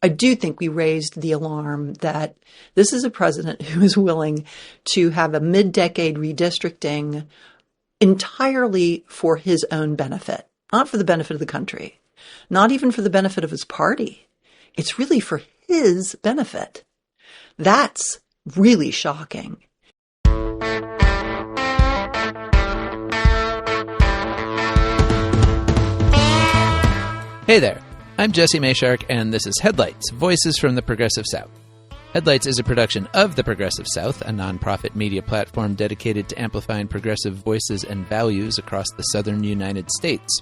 I do think we raised the alarm that this is a president who is willing to have a mid-decade redistricting entirely for his own benefit, not for the benefit of the country, not even for the benefit of his party. It's really for his benefit. That's really shocking. Hey there, I'm Jesse Mayshark, and this is Headlights, Voices from the Progressive South. Headlights is a production of the Progressive South, a nonprofit media platform dedicated to amplifying progressive voices and values across the southern United States.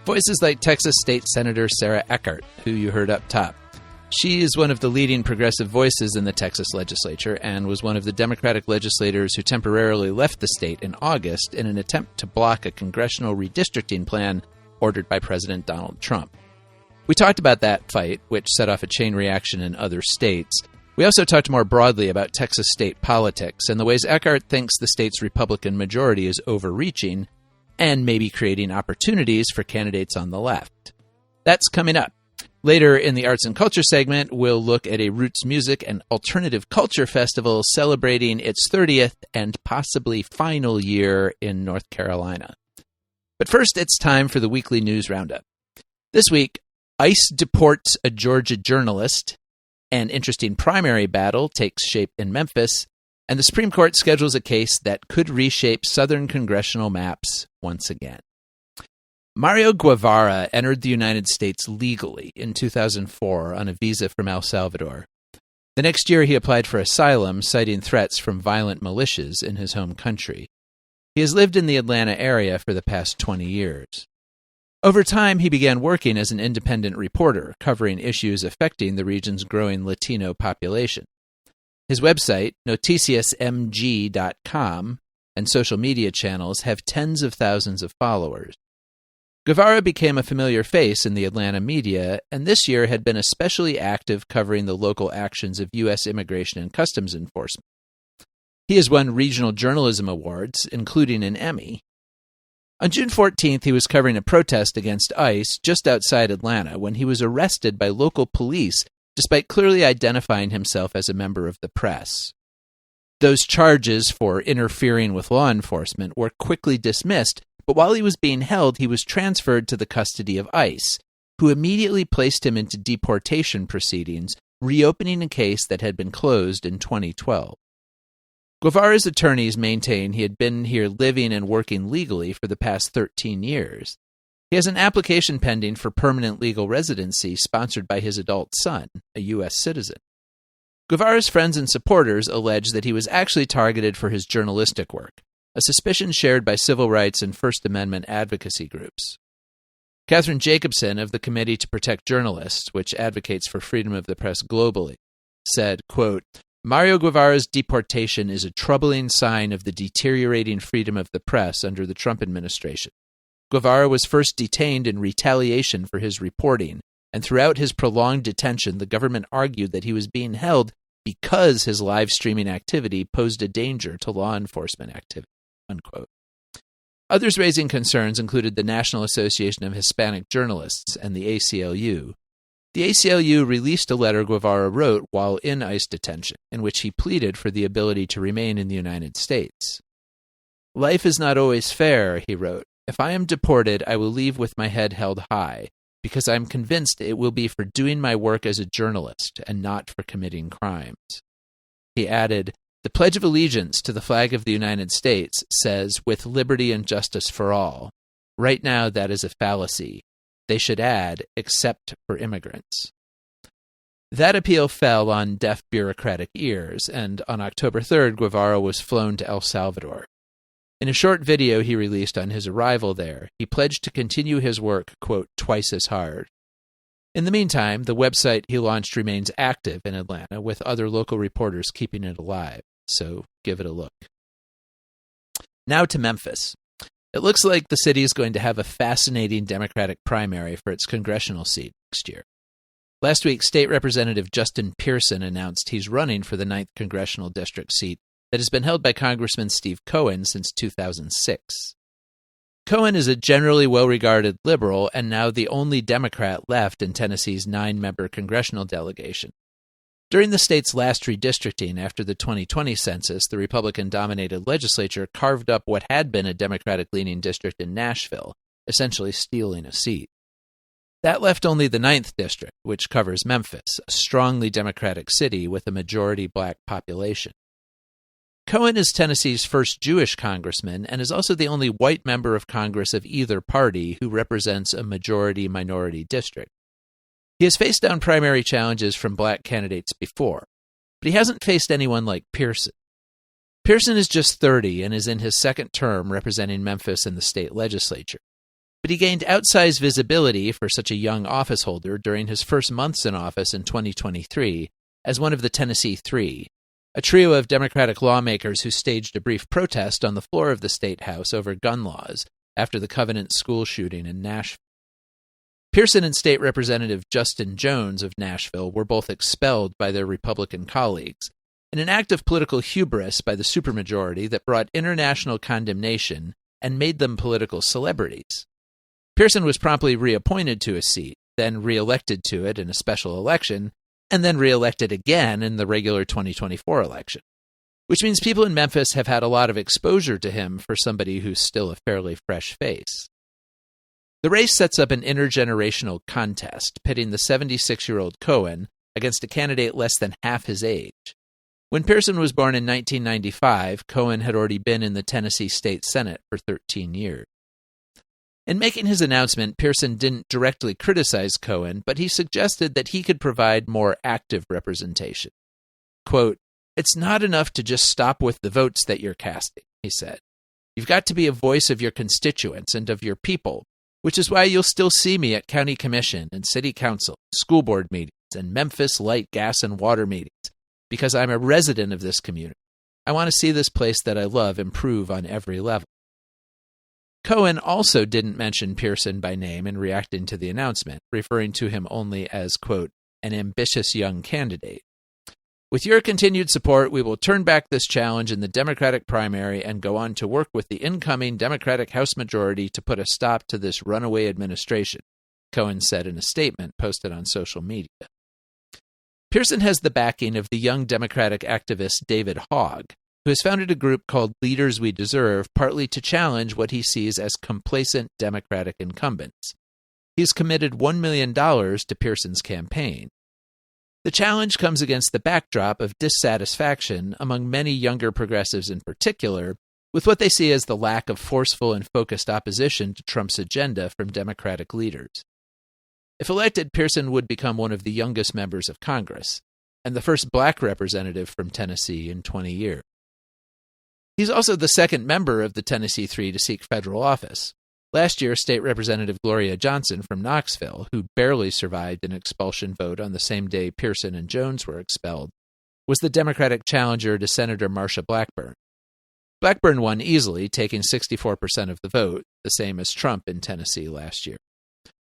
Voices like Texas State Senator Sarah Eckhardt, who you heard up top. She is one of the leading progressive voices in the Texas Legislature and was one of the Democratic legislators who temporarily left the state in August in an attempt to block a congressional redistricting plan ordered by President Donald Trump. We talked about that fight, which set off a chain reaction in other states. We also talked more broadly about Texas state politics and the ways Eckhardt thinks the state's Republican majority is overreaching and maybe creating opportunities for candidates on the left. That's coming up. Later in the Arts and Culture segment, we'll look at a roots music and alternative culture festival celebrating its 30th and possibly final year in North Carolina. But first, it's time for the weekly news roundup. This week, ICE deports a Georgia journalist, an interesting primary battle takes shape in Memphis, and the Supreme Court schedules a case that could reshape southern congressional maps once again. Mario Guevara entered the United States legally in 2004 on a visa from El Salvador. The next year, he applied for asylum, citing threats from violent militias in his home country. He has lived in the Atlanta area for the past 20 years. Over time, he began working as an independent reporter, covering issues affecting the region's growing Latino population. His website, noticiasmg.com, and social media channels have tens of thousands of followers. Guevara became a familiar face in the Atlanta media, and this year had been especially active covering the local actions of U.S. Immigration and Customs Enforcement. He has won regional journalism awards, including an Emmy. On June 14th, he was covering a protest against ICE just outside Atlanta when he was arrested by local police, despite clearly identifying himself as a member of the press. Those charges for interfering with law enforcement were quickly dismissed, but while he was being held, he was transferred to the custody of ICE, who immediately placed him into deportation proceedings, reopening a case that had been closed in 2012. Guevara's attorneys maintain he had been here living and working legally for the past 13 years. He has an application pending for permanent legal residency sponsored by his adult son, a U.S. citizen. Guevara's friends and supporters allege that he was actually targeted for his journalistic work, a suspicion shared by civil rights and First Amendment advocacy groups. Catherine Jacobson of the Committee to Protect Journalists, which advocates for freedom of the press globally, said, quote, Mario Guevara's deportation is a troubling sign of the deteriorating freedom of the press under the Trump administration. Guevara was first detained in retaliation for his reporting, and throughout his prolonged detention, the government argued that he was being held because his live streaming activity posed a danger to law enforcement activity, unquote. Others raising concerns included the National Association of Hispanic Journalists and the ACLU. The ACLU released a letter Guevara wrote while in ICE detention, in which he pleaded for the ability to remain in the United States. Life is not always fair, he wrote. If I am deported, I will leave with my head held high, because I am convinced it will be for doing my work as a journalist and not for committing crimes. He added, the Pledge of Allegiance to the flag of the United States says, with liberty and justice for all. Right now, that is a fallacy. They should add, except for immigrants. That appeal fell on deaf bureaucratic ears, and on October 3rd, Guevara was flown to El Salvador. In a short video he released on his arrival there, he pledged to continue his work, quote, twice as hard. In the meantime, the website he launched remains active in Atlanta, with other local reporters keeping it alive, so give it a look. Now to Memphis. It looks like the city is going to have a fascinating Democratic primary for its congressional seat next year. Last week, State Representative Justin Pearson announced he's running for the 9th Congressional District seat that has been held by Congressman Steve Cohen since 2006. Cohen is a generally well-regarded liberal and now the only Democrat left in Tennessee's 9-member congressional delegation. During the state's last redistricting after the 2020 census, the Republican-dominated legislature carved up what had been a Democratic-leaning district in Nashville, essentially stealing a seat. That left only the 9th district, which covers Memphis, a strongly Democratic city with a majority black population. Cohen is Tennessee's first Jewish congressman and is also the only white member of Congress of either party who represents a majority-minority district. He has faced down primary challenges from black candidates before, but he hasn't faced anyone like Pearson. Pearson is just 30 and is in his second term representing Memphis in the state legislature. But he gained outsized visibility for such a young office holder during his first months in office in 2023 as one of the Tennessee Three, a trio of Democratic lawmakers who staged a brief protest on the floor of the State House over gun laws after the Covenant school shooting in Nashville. Pearson and State Representative Justin Jones of Nashville were both expelled by their Republican colleagues, in an act of political hubris by the supermajority that brought international condemnation and made them political celebrities. Pearson was promptly reappointed to his seat, then reelected to it in a special election, and then reelected again in the regular 2024 election, which means people in Memphis have had a lot of exposure to him for somebody who's still a fairly fresh face. The race sets up an intergenerational contest, pitting the 76-year-old Cohen against a candidate less than half his age. When Pearson was born in 1995, Cohen had already been in the Tennessee State Senate for 13 years. In making his announcement, Pearson didn't directly criticize Cohen, but he suggested that he could provide more active representation. Quote, "It's not enough to just stop with the votes that you're casting," he said. "You've got to be a voice of your constituents and of your people, which is why you'll still see me at county commission and city council, school board meetings, and Memphis light, gas, and water meetings, because I'm a resident of this community. I want to see this place that I love improve on every level." Cohen also didn't mention Pearson by name in reacting to the announcement, referring to him only as, quote, "an ambitious young candidate. With your continued support, we will turn back this challenge in the Democratic primary and go on to work with the incoming Democratic House majority to put a stop to this runaway administration," Cohen said in a statement posted on social media. Pearson has the backing of the young Democratic activist David Hogg, who has founded a group called Leaders We Deserve, partly to challenge what he sees as complacent Democratic incumbents. He's committed $1 million to Pearson's campaign. The challenge comes against the backdrop of dissatisfaction among many younger progressives in particular, with what they see as the lack of forceful and focused opposition to Trump's agenda from Democratic leaders. If elected, Pearson would become one of the youngest members of Congress, and the first black representative from Tennessee in 20 years. He's also the second member of the Tennessee Three to seek federal office. Last year, State Representative Gloria Johnson from Knoxville, who barely survived an expulsion vote on the same day Pearson and Jones were expelled, was the Democratic challenger to Senator Marsha Blackburn. Blackburn won easily, taking 64% of the vote, the same as Trump in Tennessee last year.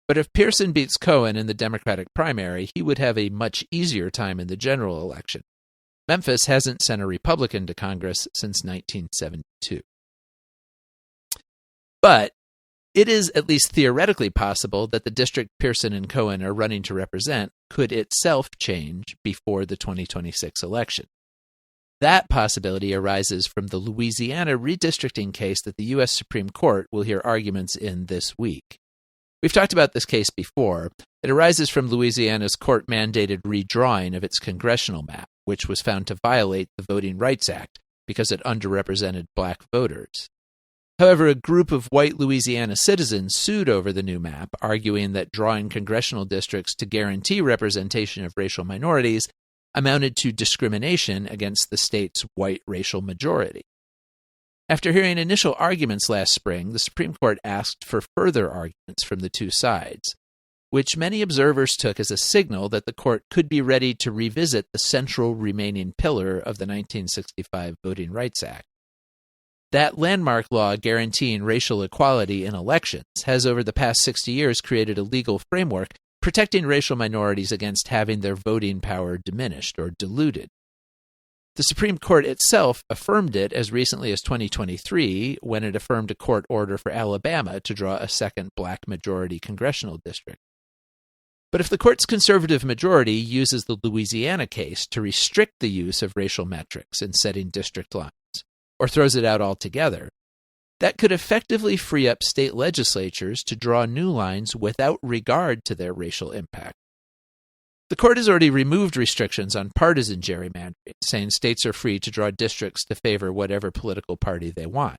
But if Pearson beats Cohen in the Democratic primary, he would have a much easier time in the general election. Memphis hasn't sent a Republican to Congress since 1972. But it is at least theoretically possible that the district Pearson and Cohen are running to represent could itself change before the 2026 election. That possibility arises from the Louisiana redistricting case that the U.S. Supreme Court will hear arguments in this week. We've talked about this case before. It arises from Louisiana's court-mandated redrawing of its congressional map, which was found to violate the Voting Rights Act because it underrepresented black voters. However, a group of white Louisiana citizens sued over the new map, arguing that drawing congressional districts to guarantee representation of racial minorities amounted to discrimination against the state's white racial majority. After hearing initial arguments last spring, the Supreme Court asked for further arguments from the two sides, which many observers took as a signal that the court could be ready to revisit the central remaining pillar of the 1965 Voting Rights Act. That landmark law guaranteeing racial equality in elections has over the past 60 years created a legal framework protecting racial minorities against having their voting power diminished or diluted. The Supreme Court itself affirmed it as recently as 2023 when it affirmed a court order for Alabama to draw a second black majority congressional district. But if the court's conservative majority uses the Louisiana case to restrict the use of racial metrics in setting district lines, or throws it out altogether, that could effectively free up state legislatures to draw new lines without regard to their racial impact. The court has already removed restrictions on partisan gerrymandering, saying states are free to draw districts to favor whatever political party they want.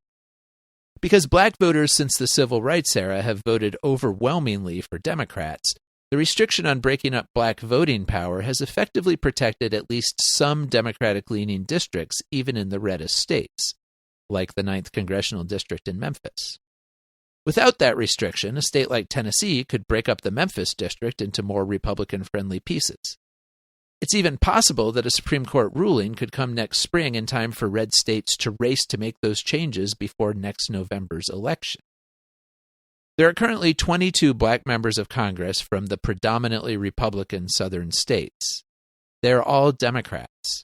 Because black voters since the Civil Rights era have voted overwhelmingly for Democrats, the restriction on breaking up black voting power has effectively protected at least some Democratic-leaning districts, even in the reddest states, like the 9th Congressional District in Memphis. Without that restriction, a state like Tennessee could break up the Memphis district into more Republican-friendly pieces. It's even possible that a Supreme Court ruling could come next spring in time for red states to race to make those changes before next November's election. There are currently 22 black members of Congress from the predominantly Republican southern states. They're all Democrats.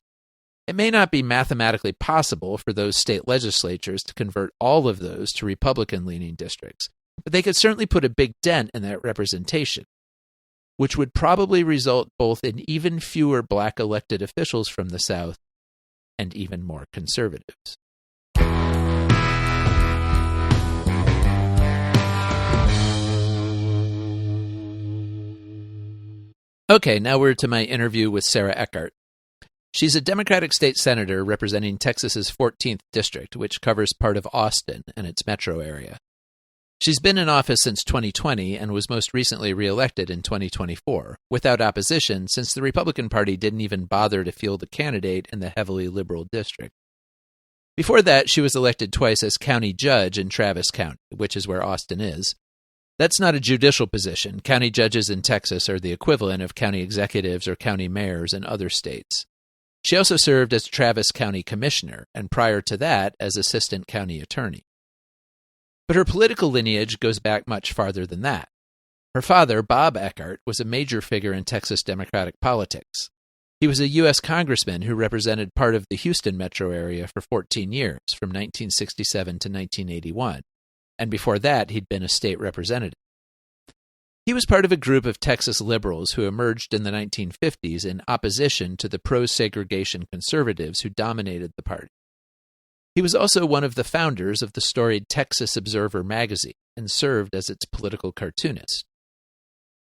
It may not be mathematically possible for those state legislatures to convert all of those to Republican-leaning districts, but they could certainly put a big dent in that representation, which would probably result both in even fewer black elected officials from the South and even more conservatives. Okay, now we're to my interview with Sarah Eckhardt. She's a Democratic state senator representing Texas's 14th district, which covers part of Austin and its metro area. She's been in office since 2020 and was most recently reelected in 2024, without opposition since the Republican Party didn't even bother to field a candidate in the heavily liberal district. Before that, she was elected twice as county judge in Travis County, which is where Austin is. That's not a judicial position. County judges in Texas are the equivalent of county executives or county mayors in other states. She also served as Travis County Commissioner, and prior to that, as Assistant County Attorney. But her political lineage goes back much farther than that. Her father, Bob Eckhardt, was a major figure in Texas Democratic politics. He was a U.S. congressman who represented part of the Houston metro area for 14 years, from 1967 to 1981, and before that, he'd been a state representative. He was part of a group of Texas liberals who emerged in the 1950s in opposition to the pro-segregation conservatives who dominated the party. He was also one of the founders of the storied Texas Observer magazine and served as its political cartoonist.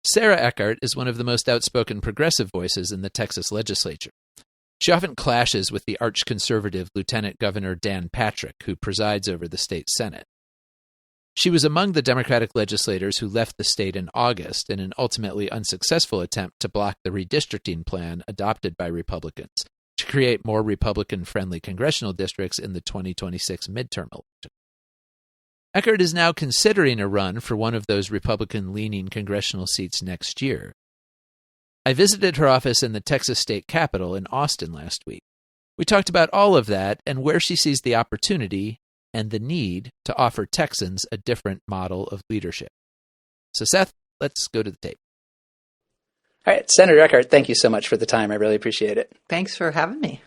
Sarah Eckhardt is one of the most outspoken progressive voices in the Texas legislature. She often clashes with the arch-conservative Lieutenant Governor Dan Patrick, who presides over the state Senate. She was among the Democratic legislators who left the state in August in an ultimately unsuccessful attempt to block the redistricting plan adopted by Republicans to create more Republican-friendly congressional districts in the 2026 midterm election. Eckhardt is now considering a run for one of those Republican-leaning congressional seats next year. I visited her office in the Texas state capitol in Austin last week. We talked about all of that and where she sees the opportunity and the need to offer Texans a different model of leadership. So, Seth, let's go to the tape. All right, Senator Eckhardt, thank you so much for the time. I really appreciate it. Thanks for having me.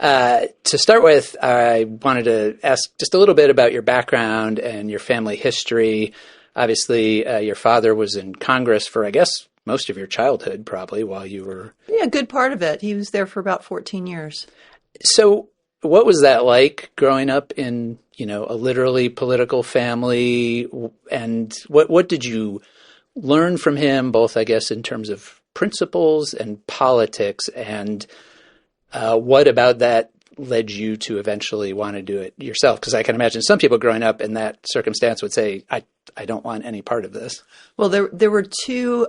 To start with, I wanted to ask just a little bit about your background and your family history. Obviously, your father was in Congress for, I guess, most of your childhood, probably, while you were... Yeah, a good part of it. He was there for about 14 years. So what was that like growing up in, a literally political family? And what did you learn from him, both, I guess, in terms of principles and politics? And what about that led you to eventually want to do it yourself? Because I can imagine some people growing up in that circumstance would say, I don't want any part of this. Well, there were two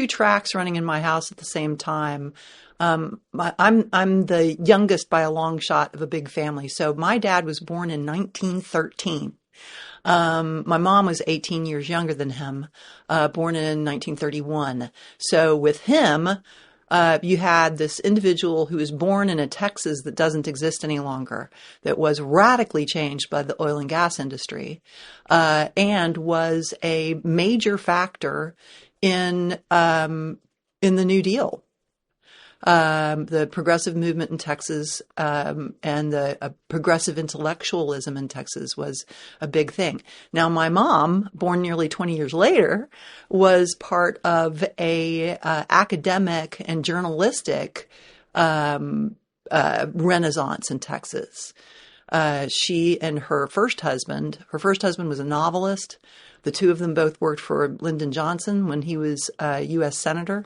tracks running in my house at the same time. I'm the youngest by a long shot of a big family. So my dad was born in 1913. My mom was 18 years younger than him, born in 1931. So with him, you had this individual who was born in a Texas that doesn't exist any longer, that was radically changed by the oil and gas industry, and was a major factor in the New Deal. the progressive movement in Texas, and the progressive intellectualism in Texas was a big thing. Now, my mom, born nearly 20 years later, was part of a academic and journalistic renaissance in Texas. She and her first husband was a novelist. The two of them both worked for Lyndon Johnson when he was a U.S. Senator.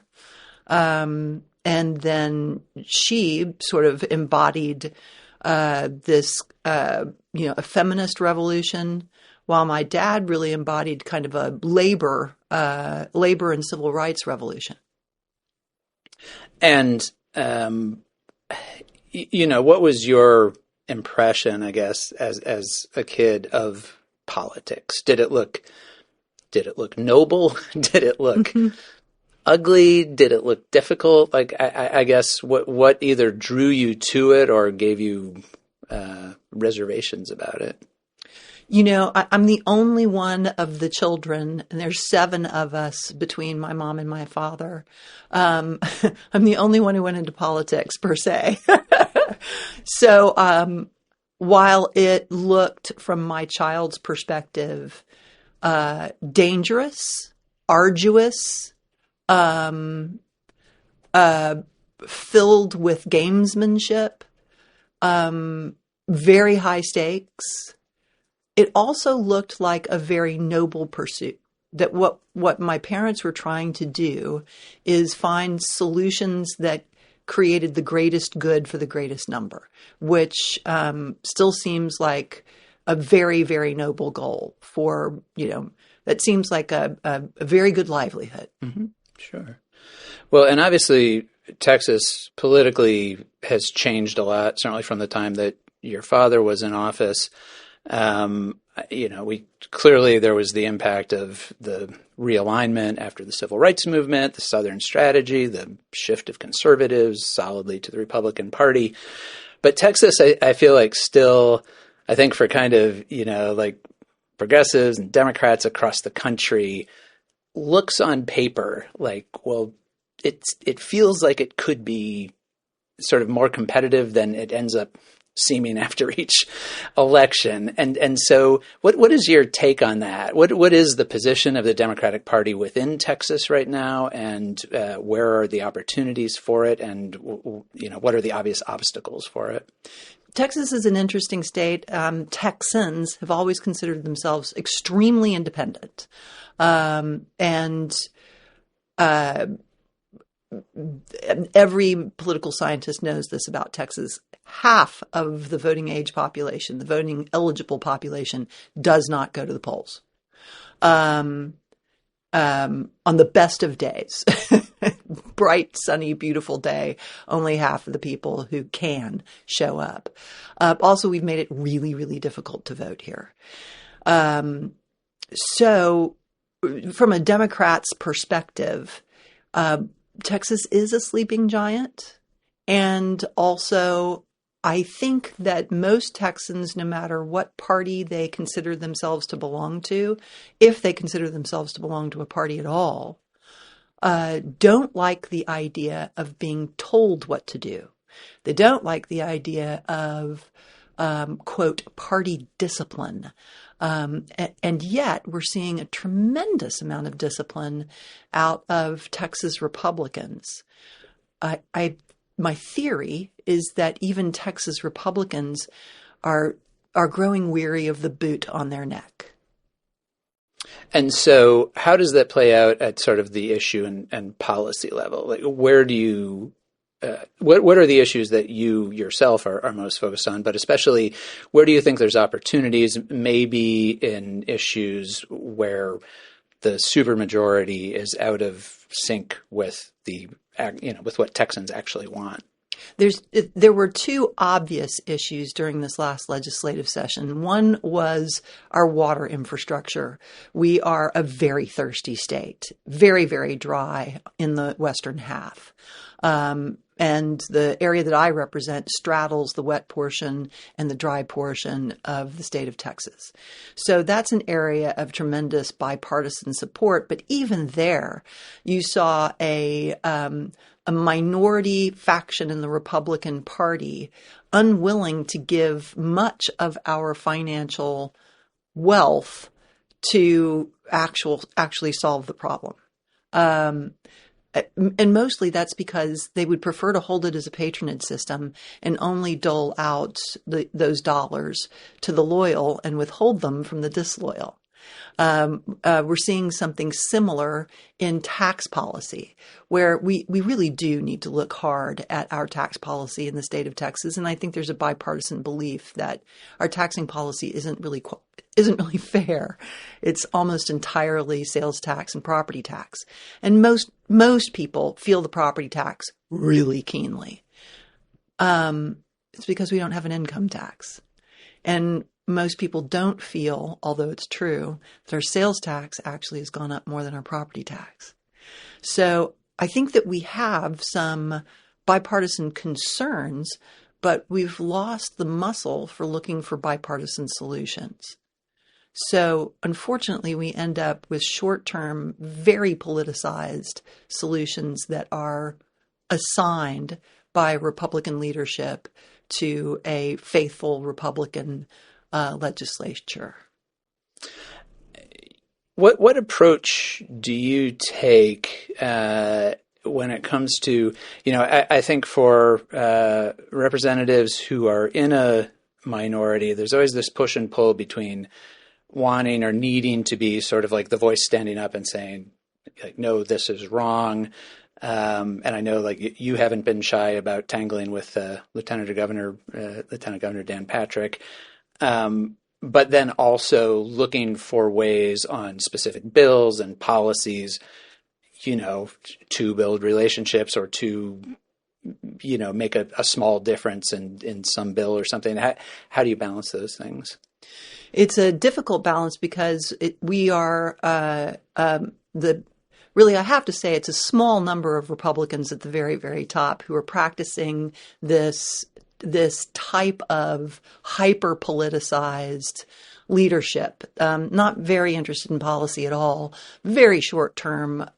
And then she sort of embodied this, a feminist revolution, while my dad really embodied kind of a labor and civil rights revolution. And, what was your impression, I guess, as a kid of politics? Did it look noble? Did it look ugly? Did it look difficult? Like, I guess what either drew you to it or gave you reservations about it? I'm the only one of the children, and there's 7 of us between my mom and my father. I'm the only one who went into politics, per se. So while it looked, from my child's perspective, dangerous, arduous, filled with gamesmanship, very high stakes, it also looked like a very noble pursuit. That what my parents were trying to do is find solutions that created the greatest good for the greatest number, which still seems like a very, very noble goal for, that seems like a very good livelihood. Mm-hmm. Sure. Well, and obviously Texas politically has changed a lot, certainly from the time that your father was in office. Clearly there was the impact of the realignment after the civil rights movement, the Southern strategy, the shift of conservatives solidly to the Republican Party. But Texas, I feel like still, I think for kind of, like progressives and Democrats across the country, looks on paper like, well, it feels like it could be sort of more competitive than it ends up seeming after each election. And so what is your take on that? What is the position of the Democratic Party within Texas right now? And where are the opportunities for it? And, what are the obvious obstacles for it? Texas is an interesting state. Texans have always considered themselves extremely independent. Every political scientist knows this about Texas. Half of the voting age population, the voting eligible population, does not go to the polls. On the best of days, bright, sunny, beautiful day, only half of the people who can show up. Also, we've made it really, really difficult to vote here. So from a Democrat's perspective, Texas is a sleeping giant. And also, I think that most Texans, no matter what party they consider themselves to belong to, if they consider themselves to belong to a party at all, don't like the idea of being told what to do. They don't like the idea of, quote, party discipline. And yet we're seeing a tremendous amount of discipline out of Texas Republicans. My theory is that even Texas Republicans are growing weary of the boot on their neck. And so how does that play out at sort of the issue and policy level? Like, where do you what are the issues that you yourself are most focused on, but especially where do you think there's opportunities, maybe in issues where the supermajority is out of sync with with what Texans actually want? There were 2 obvious issues during this last legislative session. One was our water infrastructure. We are a very thirsty state, very, very dry in the western half. And the area that I represent straddles the wet portion and the dry portion of the state of Texas. So that's an area of tremendous bipartisan support. But even there, you saw a minority faction in the Republican Party unwilling to give much of our financial wealth to actually solve the problem. And mostly that's because they would prefer to hold it as a patronage system and only dole out those dollars to the loyal and withhold them from the disloyal. We're seeing something similar in tax policy, where we really do need to look hard at our tax policy in the state of Texas. And I think there's a bipartisan belief that our taxing policy isn't really fair. It's almost entirely sales tax and property tax. And most people feel the property tax really keenly. It's because we don't have an income tax. And most people don't feel, although it's true, that our sales tax actually has gone up more than our property tax. So I think that we have some bipartisan concerns, but we've lost the muscle for looking for bipartisan solutions. So unfortunately, we end up with short-term, very politicized solutions that are assigned by Republican leadership to a faithful Republican legislature. What approach do you take when it comes to, I think for representatives who are in a minority, there's always this push and pull between wanting or needing to be sort of like the voice standing up and saying, like, no, this is wrong. And I know, like, you haven't been shy about tangling with Lieutenant Governor Dan Patrick. But then also looking for ways on specific bills and policies, to build relationships or to, make a small difference in some bill or something. How do you balance those things? It's a difficult balance because we are really, I have to say, it's a small number of Republicans at the very, very top who are practicing this type of hyper-politicized leadership, not very interested in policy at all, very short-term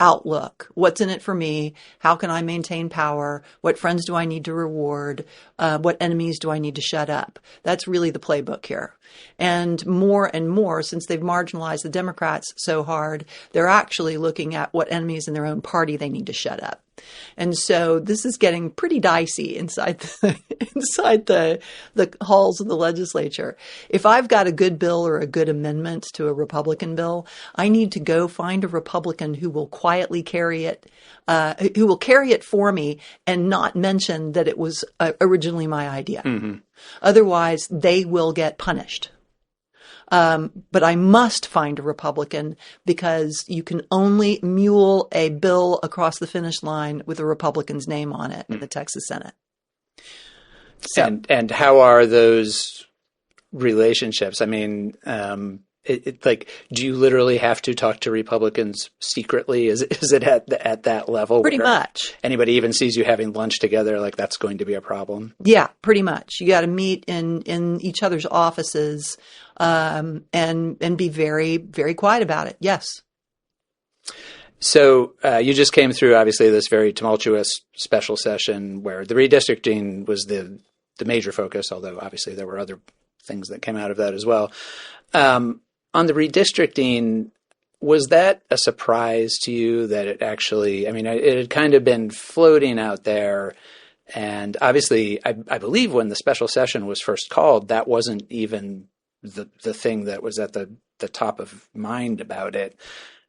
outlook. What's in it for me? How can I maintain power? What friends do I need to reward? What enemies do I need to shut up? That's really the playbook here. And more, since they've marginalized the Democrats so hard, they're actually looking at what enemies in their own party they need to shut up. And so this is getting pretty dicey inside the halls of the legislature. If I've got a good bill or a good amendment to a Republican bill, I need to go find a Republican who will quietly carry it, who will carry it for me and not mention that it was originally my idea. Mm-hmm. Otherwise, they will get punished. But I must find a Republican because you can only mule a bill across the finish line with a Republican's name on it in the Texas Senate. So, and how are those relationships? I mean, like, do you literally have to talk to Republicans secretly? Is it at that level? Pretty much. Anybody even sees you having lunch together, like that's going to be a problem? Yeah, pretty much. You got to meet in each other's offices and be very, very quiet about it. Yes. So you just came through, obviously, this very tumultuous special session where the redistricting was the major focus, although obviously there were other things that came out of that as well. On the redistricting, was that a surprise to you that it actually, I mean, it had kind of been floating out there. And obviously, I believe when the special session was first called, that wasn't even the thing that was at the top of mind about it.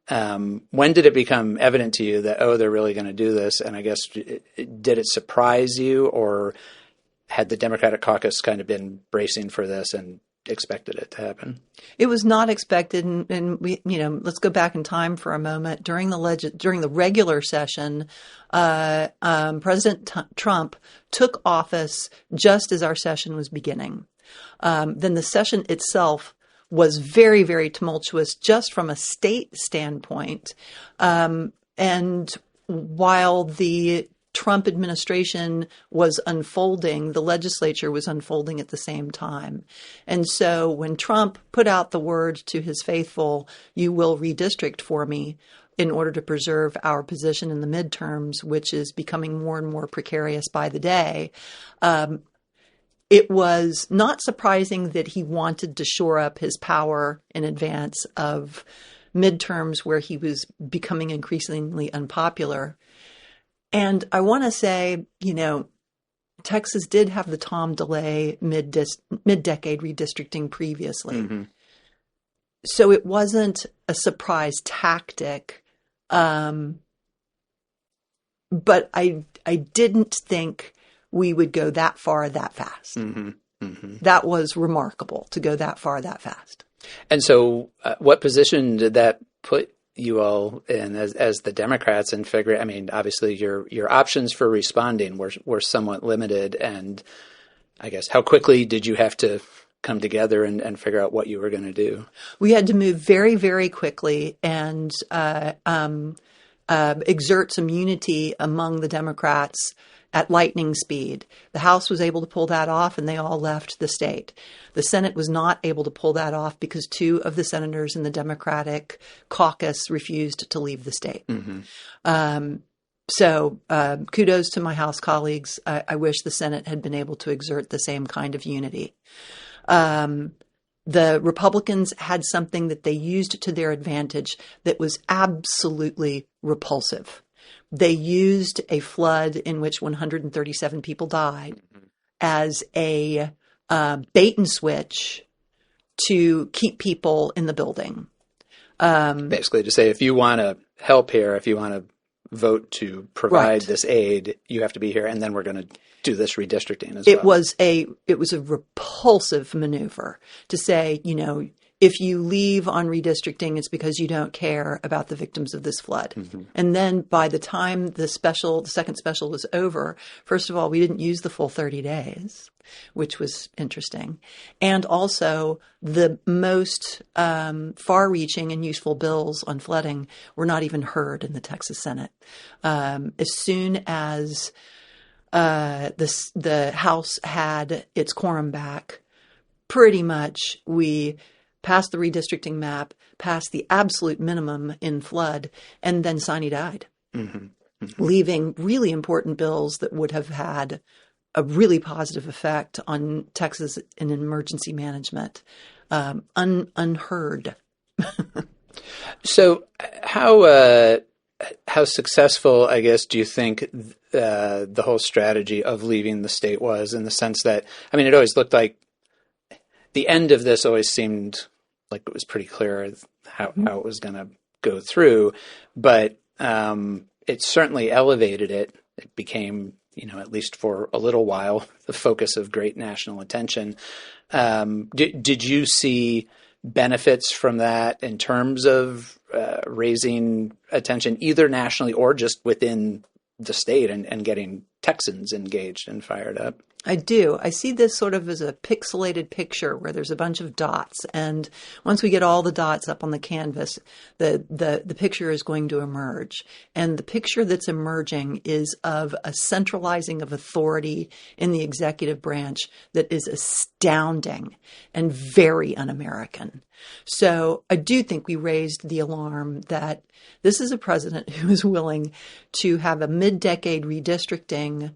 When did it become evident to you that, they're really going to do this? And I guess, did it surprise you, or had the Democratic caucus kind of been bracing for this and expected it to happen? It was not expected, and we, let's go back in time for a moment. During the regular session, President Trump took office just as our session was beginning. Then the session itself was very, very tumultuous just from a state standpoint. And while the Trump administration was unfolding, the legislature was unfolding at the same time. And so when Trump put out the word to his faithful, "You will redistrict for me," in order to preserve our position in the midterms, which is becoming more and more precarious by the day, it was not surprising that he wanted to shore up his power in advance of midterms where he was becoming increasingly unpopular. And I want to say, Texas did have the Tom DeLay mid-decade redistricting previously. Mm-hmm. So it wasn't a surprise tactic. But I didn't think we would go that far that fast. Mm-hmm. Mm-hmm. That was remarkable to go that far that fast. And so what position did that put you all in as the Democrats and figure, I mean, obviously your options for responding were somewhat limited, and I guess how quickly did you have to come together and figure out what you were going to do? We had to move very, very quickly and exert some unity among the Democrats at lightning speed. The House was able to pull that off, and they all left the state. The Senate was not able to pull that off because two of the senators in the Democratic caucus refused to leave the state. Mm-hmm. So kudos to my House colleagues. I wish the Senate had been able to exert the same kind of unity. The Republicans had something that they used to their advantage that was absolutely repulsive. They used a flood in which 137 people died as a bait and switch to keep people in the building. Basically to say, if you want to help here, if you want to vote to provide this aid, you have to be here, and then we're going to do this redistricting as well. It was a repulsive maneuver to say, if you leave on redistricting, it's because you don't care about the victims of this flood. Mm-hmm. And then by the time the second special was over, first of all, we didn't use the full 30 days, which was interesting. And also the most far-reaching and useful bills on flooding were not even heard in the Texas Senate. As soon as the House had its quorum back, pretty much we passed the redistricting map, passed the absolute minimum in flood, and then sine died, leaving really important bills that would have had a really positive effect on Texas in emergency management unheard. So how successful, I guess, do you think the whole strategy of leaving the state was, in the sense that, I mean, it always looked like the end of this always seemed like it was pretty clear how it was going to go through, but it certainly elevated it. It became, at least for a little while, the focus of great national attention. Did you see benefits from that in terms of raising attention either nationally or just within the state and getting Texans engaged and fired up? I do. I see this sort of as a pixelated picture where there's a bunch of dots. And once we get all the dots up on the canvas, the picture is going to emerge. And the picture that's emerging is of a centralizing of authority in the executive branch that is astounding and very un-American. So I do think we raised the alarm that this is a president who is willing to have a mid-decade redistricting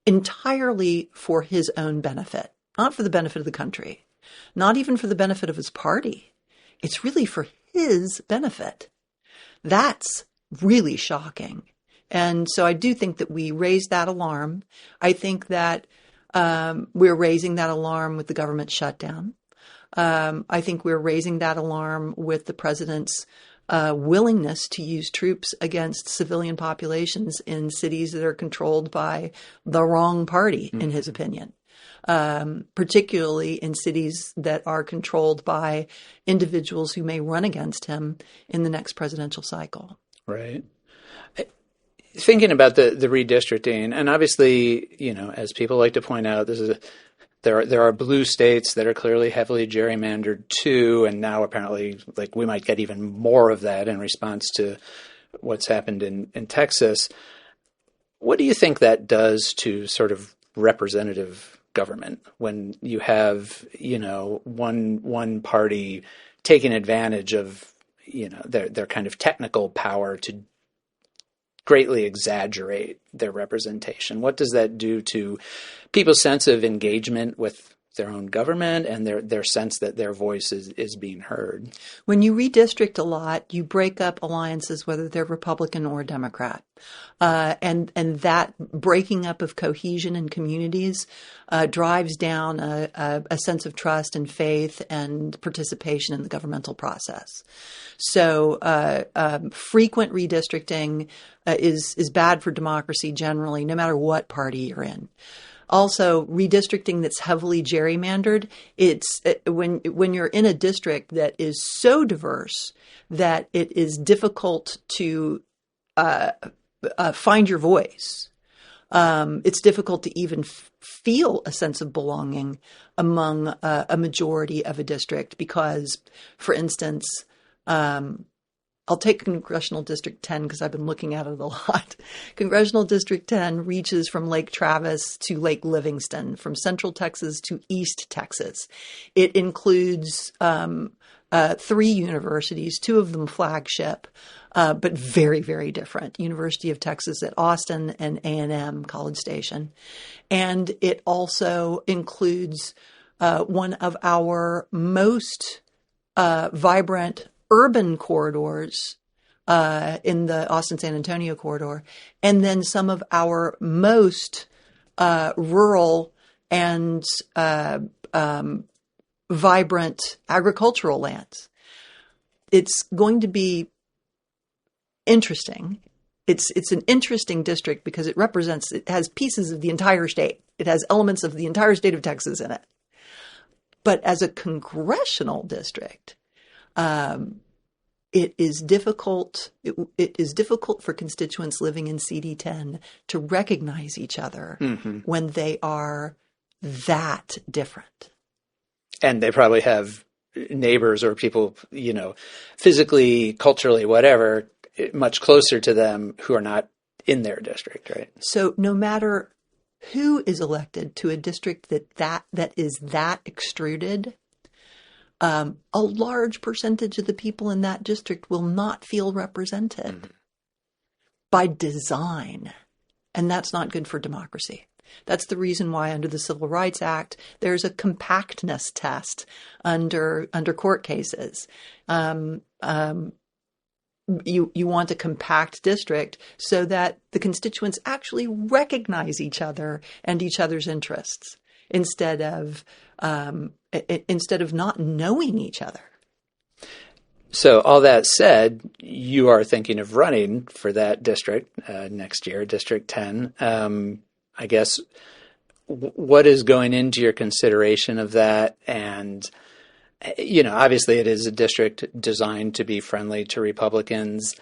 entirely for his own benefit, not for the benefit of the country, not even for the benefit of his party. It's really for his benefit. That's really shocking. And so I do think that we raised that alarm. I think that we're raising that alarm with the government shutdown. I think we're raising that alarm with the president's willingness to use troops against civilian populations in cities that are controlled by the wrong party, in his opinion, particularly in cities that are controlled by individuals who may run against him in the next presidential cycle. Right. Thinking about the redistricting, and obviously, as people like to point out, there are blue states that are clearly heavily gerrymandered too, and now apparently, we might get even more of that in response to what's happened in Texas. What do you think that does to sort of representative government when you have, one party taking advantage of, their kind of technical power to greatly exaggerate their representation? What does that do to people's sense of engagement with their own government and their sense that their voice is being heard? When you redistrict a lot, you break up alliances, whether they're Republican or Democrat. And that breaking up of cohesion in communities drives down a sense of trust and faith and participation in the governmental process. So frequent redistricting is bad for democracy generally, no matter what party you're in. Also, redistricting that's heavily gerrymandered, it's when you're in a district that is so diverse that it is difficult to find your voice. It's difficult to even feel a sense of belonging among a majority of a district because, for instance, I'll take Congressional District 10 because I've been looking at it a lot. Congressional District 10 reaches from Lake Travis to Lake Livingston, from Central Texas to East Texas. It includes 3 universities, 2 of them flagship, but very, very different. University of Texas at Austin and A&M, College Station. And it also includes one of our most vibrant urban corridors in the Austin-San Antonio corridor, and then some of our most rural and vibrant agricultural lands. It's going to be interesting. It's an interesting district because it has pieces of the entire state. It has elements of the entire state of Texas in it. But as a congressional district, it is difficult. It is difficult for constituents living in CD10 to recognize each other when they are that different. And they probably have neighbors or people, physically, culturally, whatever, much closer to them who are not in their district, right? So no matter who is elected to a district that is that extruded, a large percentage of the people in that district will not feel represented by design. And that's not good for democracy. That's the reason why under the Civil Rights Act, there's a compactness test under court cases. You want a compact district so that the constituents actually recognize each other and each other's interests instead of not knowing each other. So all that said, you are thinking of running for that district next year, District 10. I guess what is going into your consideration of that? And, obviously it is a district designed to be friendly to Republicans.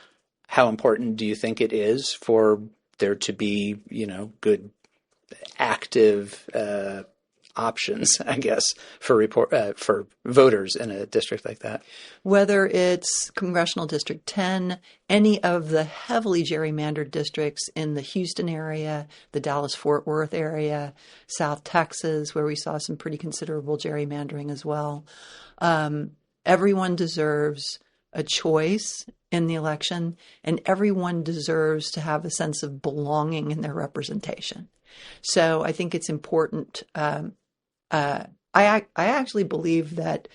How important do you think it is for there to be, good, active options, I guess, for voters in a district like that? Whether it's Congressional District 10, any of the heavily gerrymandered districts in the Houston area, the Dallas-Fort Worth area, South Texas, where we saw some pretty considerable gerrymandering as well. Everyone deserves a choice in the election, and everyone deserves to have a sense of belonging in their representation. So I think it's important. I actually believe that,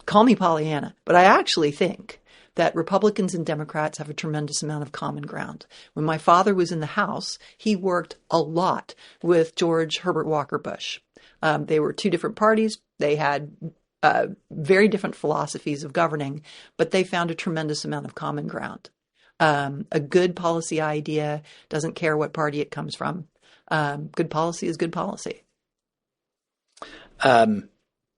call me Pollyanna, but I actually think that Republicans and Democrats have a tremendous amount of common ground. When my father was in the House, he worked a lot with George Herbert Walker Bush. They were 2 different parties. They had very different philosophies of governing, but they found a tremendous amount of common ground. A good policy idea doesn't care what party it comes from. Good policy is good policy.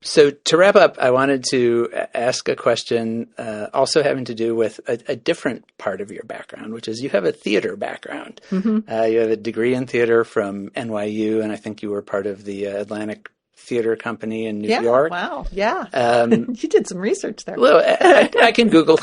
So to wrap up, I wanted to ask a question also having to do with a different part of your background, which is you have a theater background. You have a degree in theater from NYU, and I think you were part of the Atlantic theater company in New Yeah, York. wow, yeah. You did some research there. Well, I can Google.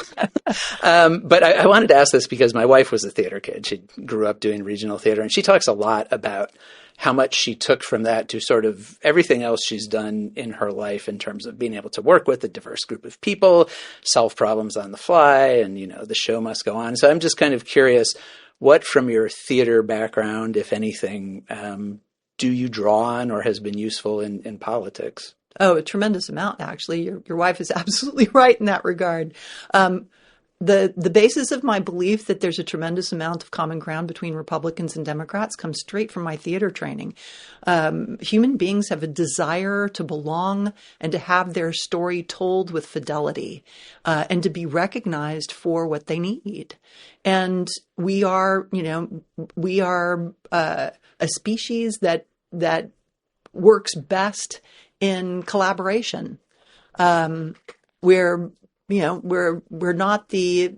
But I wanted to ask this because my wife was a theater kid. She grew up doing regional theater, and she talks a lot about how much she took from that to sort of everything else she's done in her life in terms of being able to work with a diverse group of people, solve problems on the fly, and, the show must go on. So I'm just kind of curious, what from your theater background, if anything, do you draw on or has been useful in politics? Oh, a tremendous amount, actually. Your wife is absolutely right in that regard. The basis of my belief that there's a tremendous amount of common ground between Republicans and Democrats comes straight from my theater training. Human beings have a desire to belong and to have their story told with fidelity, and to be recognized for what they need. And we are a species that works best in collaboration. We're not the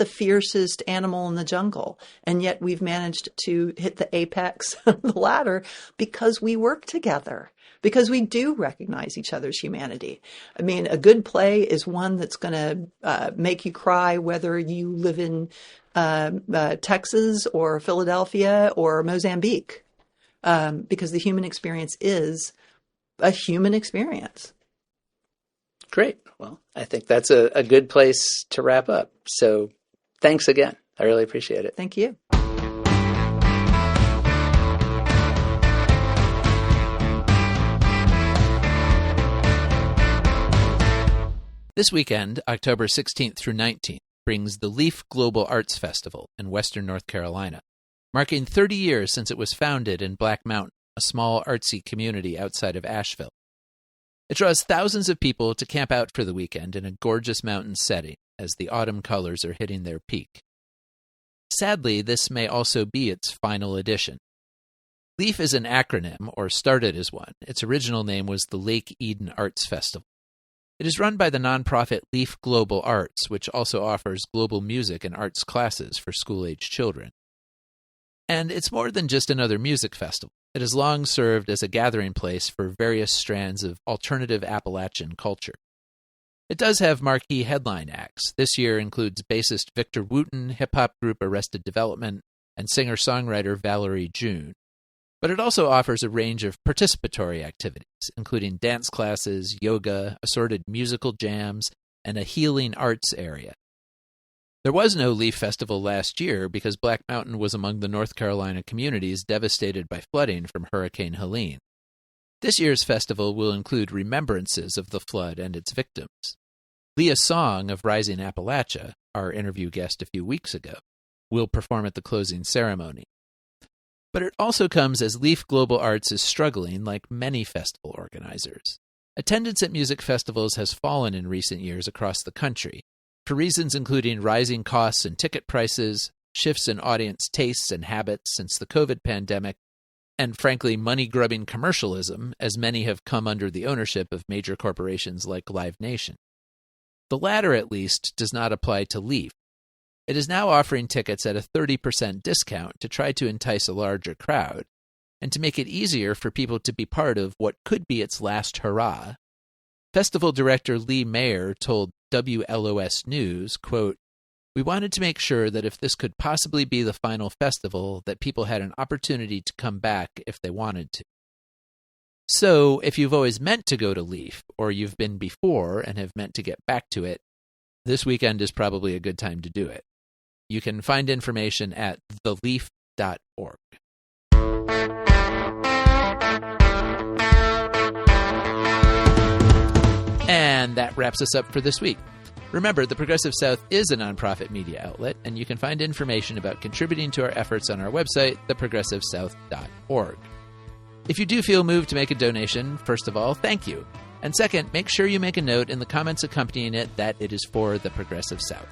fiercest animal in the jungle, and yet we've managed to hit the apex of the ladder because we work together, because we do recognize each other's humanity. I mean, a good play is one that's going to make you cry whether you live in Texas or Philadelphia or Mozambique, because the human experience is a human experience. Great. Well, I think that's a good place to wrap up. So thanks again. I really appreciate it. Thank you. This weekend, October 16th through 19th, brings the Leaf Global Arts Festival in Western North Carolina, marking 30 years since it was founded in Black Mountain, a small artsy community outside of Asheville. It draws thousands of people to camp out for the weekend in a gorgeous mountain setting as the autumn colors are hitting their peak. Sadly, this may also be its final edition. LEAF is an acronym, or started as one. Its original name was the Lake Eden Arts Festival. It is run by the nonprofit LEAF Global Arts, which also offers global music and arts classes for school-age children. And it's more than just another music festival. It has long served as a gathering place for various strands of alternative Appalachian culture. It does have marquee headline acts. This year includes bassist Victor Wooten, hip-hop group Arrested Development, and singer-songwriter Valerie June. But it also offers a range of participatory activities, including dance classes, yoga, assorted musical jams, and a healing arts area. There was no Leaf Festival last year because Black Mountain was among the North Carolina communities devastated by flooding from Hurricane Helene. This year's festival will include remembrances of the flood and its victims. Leah Song of Rising Appalachia, our interview guest a few weeks ago, will perform at the closing ceremony. But it also comes as Leaf Global Arts is struggling like many festival organizers. Attendance at music festivals has fallen in recent years across the country, for reasons including rising costs and ticket prices, shifts in audience tastes and habits since the COVID pandemic, and frankly, money-grubbing commercialism, as many have come under the ownership of major corporations like Live Nation. The latter, at least, does not apply to Leaf. It is now offering tickets at a 30% discount to try to entice a larger crowd, and to make it easier for people to be part of what could be its last hurrah. Festival director Lee Mayer told WLOS News, quote, "We wanted to make sure that if this could possibly be the final festival, that people had an opportunity to come back if they wanted to." So, if you've always meant to go to Leaf, or you've been before and have meant to get back to it, this weekend is probably a good time to do it. You can find information at theleaf.org. And that wraps us up for this week. Remember, the Progressive South is a nonprofit media outlet, and you can find information about contributing to our efforts on our website, theprogressivesouth.org. If you do feel moved to make a donation, first of all, thank you. And second, make sure you make a note in the comments accompanying it that it is for the Progressive South.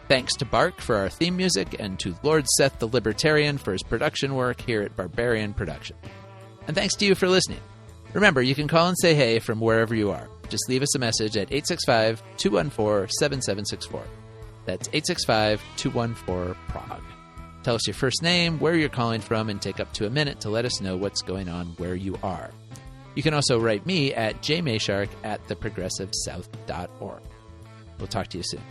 Thanks to Bark for our theme music, and to Lord Seth the Libertarian for his production work here at Barbarian Production. And thanks to you for listening. Remember, you can call and say hey from wherever you are. Just leave us a message at 865-214-7764. That's 865-214-PROG. Tell us your first name, where you're calling from, and take up to a minute to let us know what's going on where you are. You can also write me at jmayshark@theprogressivesouth.org. We'll talk to you soon.